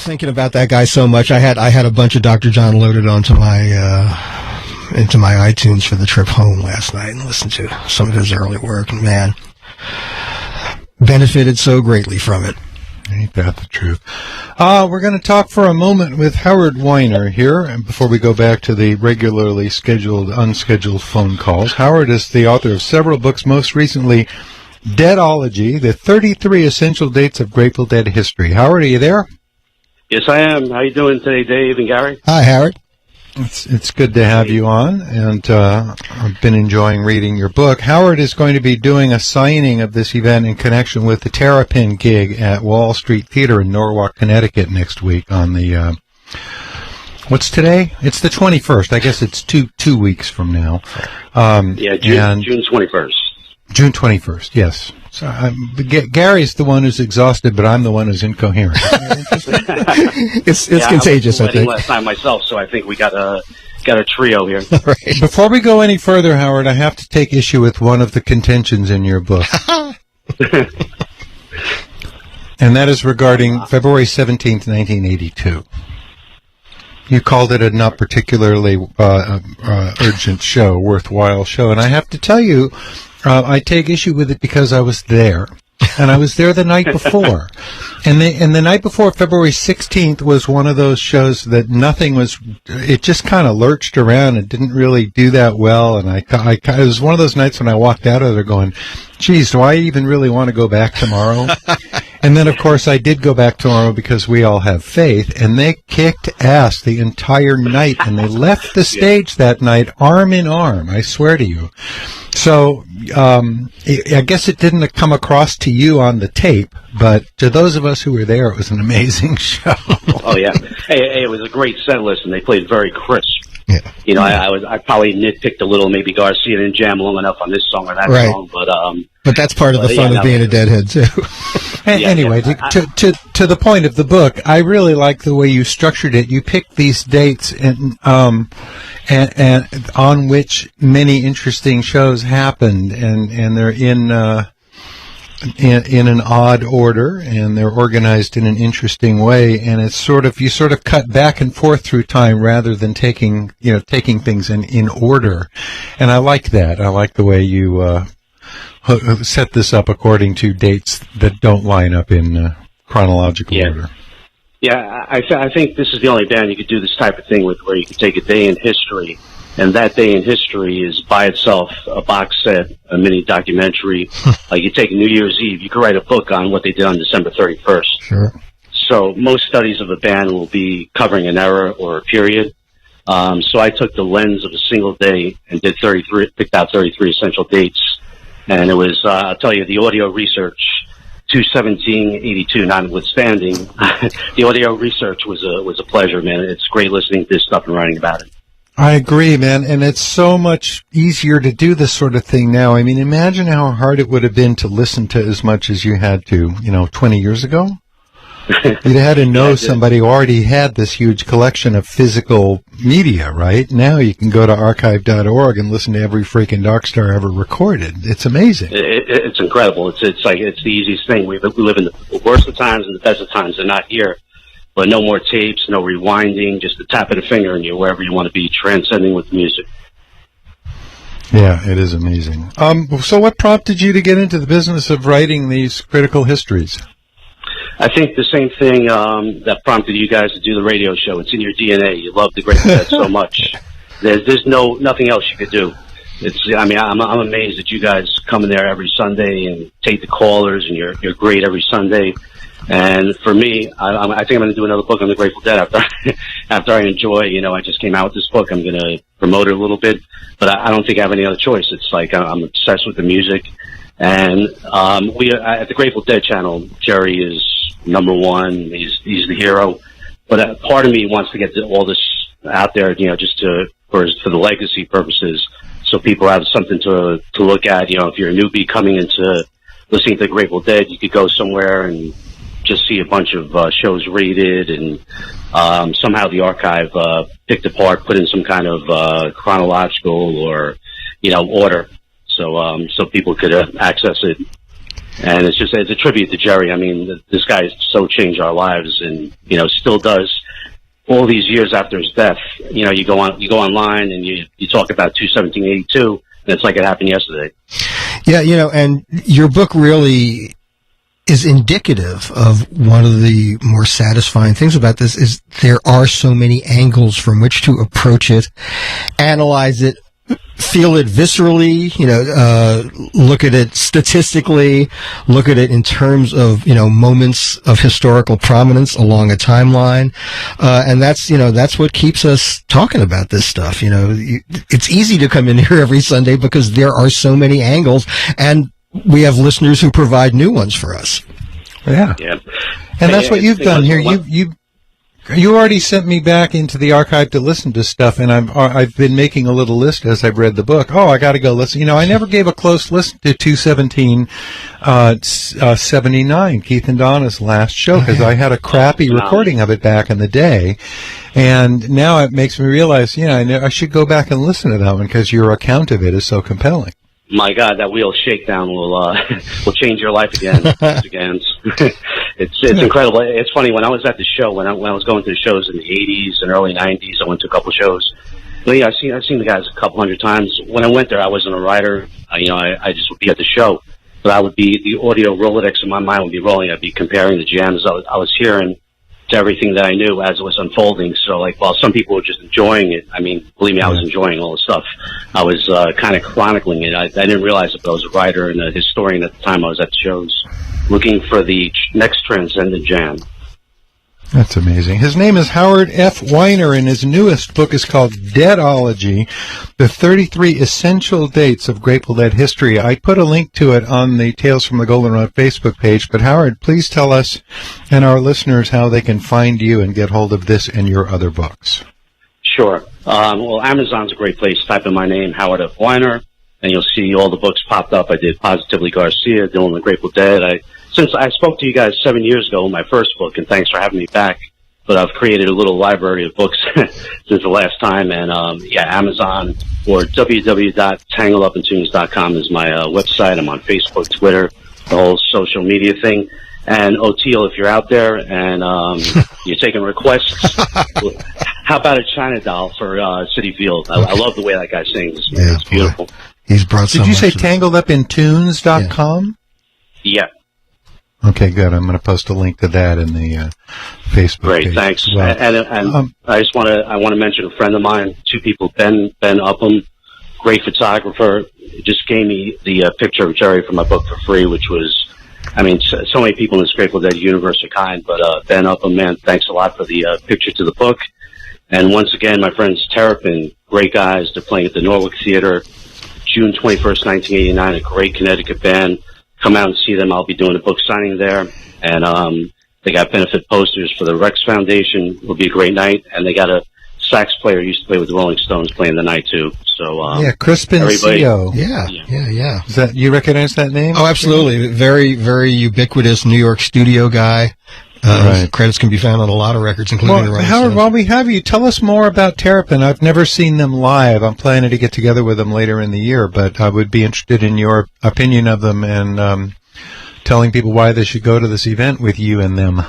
thinking about that guy so much. I had a bunch of Dr. John loaded onto my into my iTunes for the trip home last night and listened to some of his early work, and man, benefited so greatly from it. Ain't that the truth? We're going to talk for a moment with Howard Whiner here, and before we go back to the regularly scheduled, unscheduled phone calls. Howard is the author of several books, most recently Deadology, the 33 Essential Dates of Grateful Dead History. Howard, are you there? Yes, I am. How you doing today, Dave and Gary? Hi, Howard. It's good to have you on, and I've been enjoying reading your book. Howard is going to be doing a signing of this event in connection with the Terrapin gig at Wall Street Theater in Norwalk, Connecticut next week on the, what's today? It's the 21st. I guess it's two weeks from now. June 21st. June 21st, yes. So Gary's the one who's exhausted, but I'm the one who's incoherent. It's contagious, I think. Last time myself, so I think we got a trio here. Right. Before we go any further, Howard, I have to take issue with one of the contentions in your book. And that is regarding February 17th, 1982. You called it a not particularly urgent show, worthwhile show, and I have to tell you, I take issue with it because I was there, and I was there the night before, and the night before, February 16th, was one of those shows that it just kind of lurched around. It didn't really do that well, and it was one of those nights when I walked out of there going, geez, do I even really want to go back tomorrow? And then, of course, I did go back tomorrow because we all have faith, and they kicked ass the entire night, and they left the stage that night arm in arm, I swear to you. So I guess it didn't come across to you on the tape, but to those of us who were there, it was an amazing show. Oh, yeah. Hey, it was a great set list, and they played very crisp. Yeah. You know, I probably nitpicked a little. Maybe Garcia didn't jam long enough on this song or that song, but that's part of the fun of being a Deadhead too. Anyway, to the point of the book, I really like the way you structured it. You picked these dates and on which many interesting shows happened, and they're in an odd order, and they're organized in an interesting way, and it's you sort of cut back and forth through time rather than taking things in order. And I like that. I like the way you set this up according to dates that don't line up in chronological order. Yeah, I think this is the only band you could do this type of thing with, where you could take a day in history, and that day in history is by itself a box set, a mini documentary. You take New Year's Eve, you could write a book on what they did on December 31st. Sure. So most studies of a band will be covering an era or a period. So I took the lens of a single day and picked out 33 essential dates. And it was, I'll tell you, the audio research, 21782 notwithstanding, the audio research was a pleasure, man. It's great listening to this stuff and writing about it. I agree, man, and it's so much easier to do this sort of thing now. I mean, imagine how hard it would have been to listen to as much as you had to, 20 years ago. You'd had to know somebody who already had this huge collection of physical media, right? Now you can go to archive.org and listen to every freaking Dark Star ever recorded. It's amazing. It's incredible. It's the easiest thing. We live in the worst of times and the best of times. They're not here. But no more tapes, no rewinding, just the tap of the finger and you're wherever you want to be, transcending with music. Yeah, it is amazing. So what prompted you to get into the business of writing these critical histories? I think the same thing that prompted you guys to do the radio show. It's in your DNA. You love the Grateful Dead so much. There's nothing else you could do. I'm amazed that you guys come in there every Sunday and take the callers, and you're great every Sunday. And for me, I think I'm going to do another book on the Grateful Dead after I enjoy. I just came out with this book. I'm going to promote it a little bit, but I don't think I have any other choice. It's like I'm obsessed with the music, and we at the Grateful Dead channel, Jerry is number one. He's the hero, but part of me wants to get all this out there, just for the legacy purposes, so people have something to look at. If you're a newbie coming into listening to the Grateful Dead, you could go somewhere and just see a bunch of shows rated, and somehow the archive picked apart, put in some kind of chronological or order, so people could access it And it's a tribute to Jerry. I mean, this guy so changed our lives, and still does. All these years after his death, you go online and you talk about 2/17/82, and it's like it happened yesterday. Yeah, and your book really is indicative of one of the more satisfying things about this is there are so many angles from which to approach it, analyze it, feel it viscerally, look at it statistically, look at it in terms of, moments of historical prominence along a timeline. And that's what keeps us talking about this stuff. It's easy to come in here every Sunday because there are so many angles, and we have listeners who provide new ones for us. Yeah. And that's what you've done here. You already sent me back into the archive to listen to stuff, and I've been making a little list as I've read the book. Oh, I got to go listen. I never gave a close listen to 2/17/79, Keith and Donna's last show, because I had a crappy recording of it back in the day, and now it makes me realize, I should go back and listen to that one because your account of it is so compelling. My God, that wheel shakedown will change your life again. It's incredible. It's funny, when I was at the show, when I was going to the shows in the 80s and early 90s, I went to a couple of shows. I've seen the guys a couple hundred times. When I went there, I wasn't a writer. I just would be at the show, but I would be, the audio Rolodex in my mind would be rolling. I'd be comparing the jams I was hearing to everything that I knew as it was unfolding. So, while some people were just enjoying it, I mean, believe me, I was enjoying all the stuff. I was kind of chronicling it. I didn't realize that I was a writer and a historian at the time I was at the shows, looking for the next transcendent jam. That's amazing. His name is Howard F. Whiner, and his newest book is called Deadology, the 33 Essential Dates of Grateful Dead History. I put a link to it on the Tales from the Goldenrod Facebook page, but Howard, please tell us and our listeners how they can find you and get hold of this and your other books. Sure. Well, Amazon's a great place. Type in my name, Howard F. Whiner, and you'll see all the books popped up. I did Positively Garcia, Dylan the Grateful Dead. Since I spoke to you guys 7 years ago in my first book, and thanks for having me back, but I've created a little library of books since the last time, and Amazon or www.tangledupintunes.com is my website. I'm on Facebook, Twitter, the whole social media thing. And O'Teal, if you're out there and you're taking requests, how about a China doll for Citi Field? I love the way that guy sings. Yeah, it's beautiful. He's brought so much. Did you say to tangledupintunes.com? Yeah. Okay, good. I'm going to post a link to that in the Facebook Great, page. thanks. Well. And I just want to mention a friend of mine, two people, Ben Upham, great photographer, just gave me the picture of Jerry for my book for free, which was, so many people in this Grateful Dead universe are kind, but Ben Upham, man, thanks a lot for the picture to the book. And once again, my friends Terrapin, great guys. They're playing at the Norwalk Theater, June 21st, 1989, a great Connecticut band. Come out and see them. I'll be doing a book signing there. And they got benefit posters for the Rex Foundation. It'll be a great night. And they got a sax player who used to play with the Rolling Stones playing the night, too. So, Crispin Cio. Yeah. Is that, you recognize that name? Oh, absolutely. Very, very ubiquitous New York studio guy. Right. Credits can be found on a lot of records, including the Rolling Howard, Stones. while we have you, tell us more about Terrapin. I've never seen them live. I'm planning to get together with them later in the year, but I would be interested in your opinion of them and telling people why they should go to this event with you and them.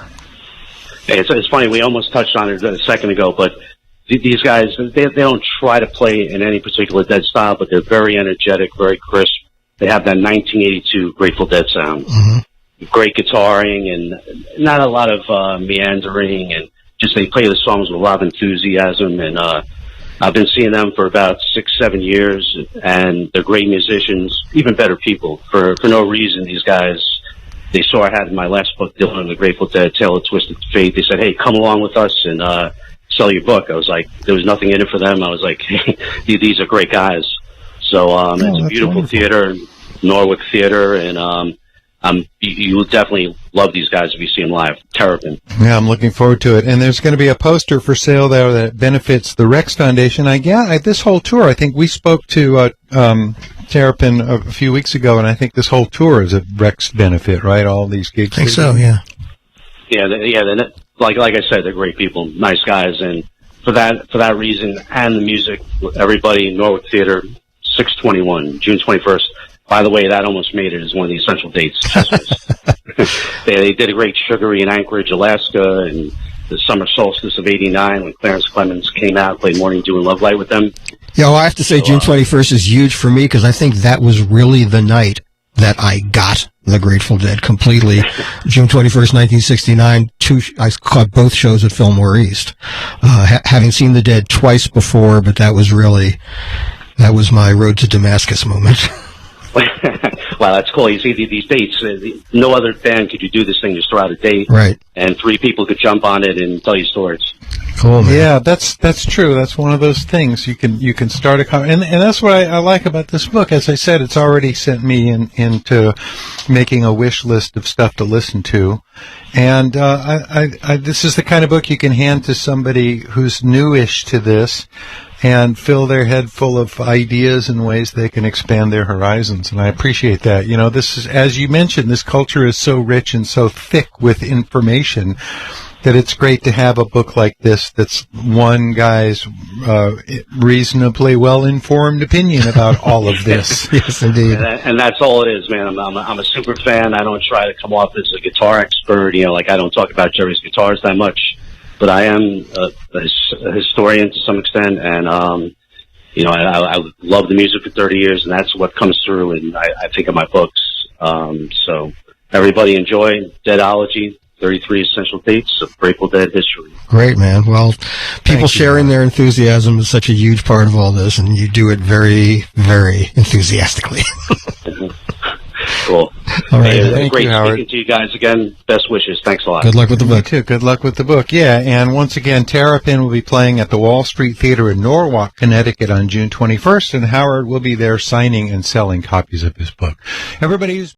Hey, it's funny. We almost touched on it a second ago, but these guys, they don't try to play in any particular Dead style, but they're very energetic, very crisp. They have that 1982 Grateful Dead sound. Mm-hmm. Great guitaring and not a lot of meandering, and just they play the songs with a lot of enthusiasm. And I've been seeing them for about 6-7 years, and they're great musicians, even better people. For no reason, these guys, they saw I had in my last book, Dylan and the Grateful Dead, Tale of Twisted Fate. They said, "Hey, come along with us and sell your book." I was like, there was nothing in it for them. I was like, hey, these are great guys. So it's a beautiful wonderful theater, Norwalk Theater, and you will definitely love these guys if you see them live. Terrapin. Yeah, I'm looking forward to it. And there's going to be a poster for sale there that benefits the Rex Foundation. This whole tour, I think we spoke to Terrapin a few weeks ago, and I think this whole tour is a Rex benefit, right? All these gigs. I think so, yeah. Yeah, like I said, they're great people, nice guys, and for that reason and the music, everybody, Norwalk Theater, 6/21, June 21st. By the way, that almost made it as one of the essential dates. They did a great Sugary in Anchorage, Alaska, and the summer solstice of '89 when Clarence Clemens came out, played Morning Dew and Love Light with them. Yeah, well, I have to say June 21st is huge for me because I think that was really the night that I got the Grateful Dead completely. June 21st, 1969, I caught both shows at Fillmore East. Having seen the Dead twice before, but that was my road to Damascus moment. Wow, that's cool. You see, these dates, no other band could you do this thing, just throw out a date. Right. And 3 people could jump on it and tell you stories. Cool, man. Yeah, that's true. That's one of those things. You can start and that's what I like about this book. As I said, it's already sent me into making a wish list of stuff to listen to. And this is the kind of book you can hand to somebody who's newish to this and fill their head full of ideas and ways they can expand their horizons. And I appreciate that. You know, this is, as you mentioned, this culture is so rich and so thick with information that it's great to have a book like this that's one guy's reasonably well-informed opinion about all of this. Yes, indeed. And that's all it is, man. I'm a super fan. I don't try to come off as a guitar expert. You know, like I don't talk about Jerry's guitars that much. But I am a historian to some extent, and you know, I love the music for 30 years, and that's what comes through. And I think of my books. So everybody enjoy Deadology, 33 Essential Dates of Grateful Dead History. Great, man. Well, people sharing their enthusiasm is such a huge part of all this, and you do it very, very enthusiastically. Cool. All right. Thank great you, Howard. speaking to you guys again. Best wishes. Thanks a lot. Good luck with the You book. too. Good luck with the book. Yeah, and once again, Terrapin will be playing at the Wall Street Theater in Norwalk, Connecticut on June 21st, and Howard will be there signing and selling copies of his book. Everybody who's